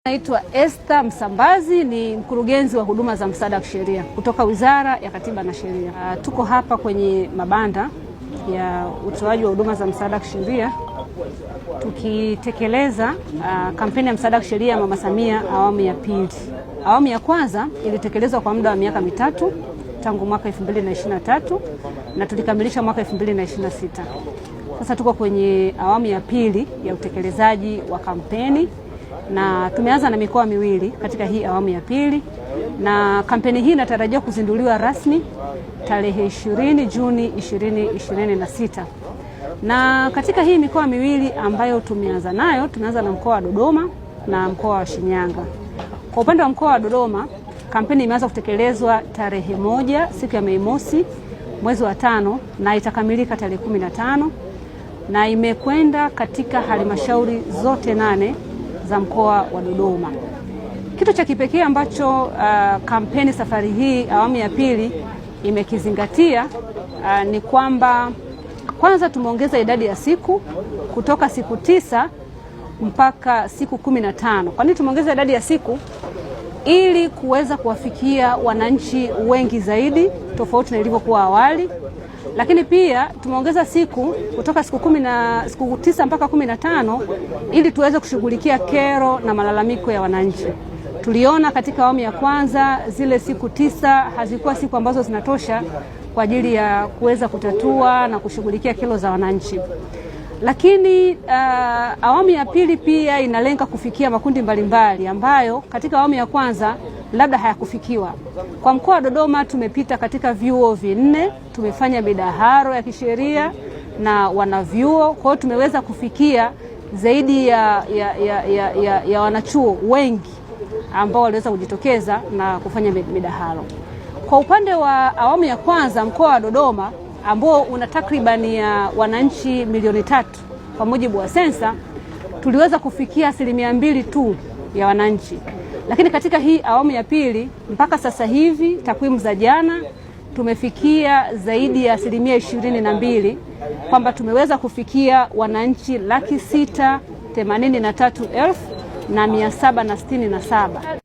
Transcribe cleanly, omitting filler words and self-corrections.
Naitwa Esther Msambazi, ni mkurugenzi wa huduma za msaada wa kisheria kutoka Wizara ya Katiba na Sheria. Tuko hapa kwenye mabanda ya utoaji wa huduma za msaada wa kisheria tukitekeleza kampeni ya msaada wa kisheria ya Mama Samia awamu ya pili. Awamu ya kwanza ilitekelezwa kwa muda wa miaka mitatu tangu mwaka 2023 na tulikamilisha mwaka 2026. Sasa tuko kwenye awamu ya pili ya utekelezaji wa kampeni na tumeanza na mikoa miwili katika hii awamu ya pili, na kampeni hii inatarajiwa kuzinduliwa rasmi tarehe 20 Juni 2026. Na katika hii mikoa miwili ambayo tumeanza nayo, tumeanza na mkoa wa Dodoma na mkoa wa Shinyanga. Kwa upande wa mkoa wa Dodoma, kampeni imeanza kutekelezwa tarehe 1 siku ya Mei Mosi mwezi wa 5 na itakamilika tarehe 15, na imekwenda katika halmashauri zote 8 za mkoa wa Dodoma. Kitu cha kipekee ambacho kampeni safari hii awamu ya pili imekizingatia ni kwamba kwanza tumeongeza idadi ya siku kutoka siku 9 mpaka siku 15. Kwa nini tumeongeza idadi ya siku? Ili kuweza kuwafikia wananchi wengi zaidi tofauti na ilivyokuwa awali. Lakini pia tumeongeza siku kutoka siku 9 mpaka 15 ili tuweze kushughulikia kero na malalamiko ya wananchi. Tuliona katika awamu ya kwanza zile siku 9 hazikuwa siku ambazo zinatosha kwa ajili ya kuweza kutatua na kushughulikia kero za wananchi. Lakini awamu ya pili pia inalenga kufikia makundi mbalimbali ambayo katika awamu ya kwanza labda hayakufikiwa. Kwa mkoa wa Dodoma tumepita katika vyuo 4, tumefanya midaharo ya kisheria na wanavyuo. Kwa hiyo tumeweza kufikia zaidi ya wanachuo wengi ambao waliweza kujitokeza na kufanya midaharo. Kwa upande wa awamu ya kwanza, mkoa wa Dodoma ambao una takribani ya wananchi milioni 3 kwa mujibu wa sensa, tuliweza kufikia 2% tu ya wananchi. Lakini katika hii awamu ya pili mpaka sasa hivi takwimu za jana tumefikia zaidi ya 22%, kwamba tumeweza kufikia wananchi 683,767.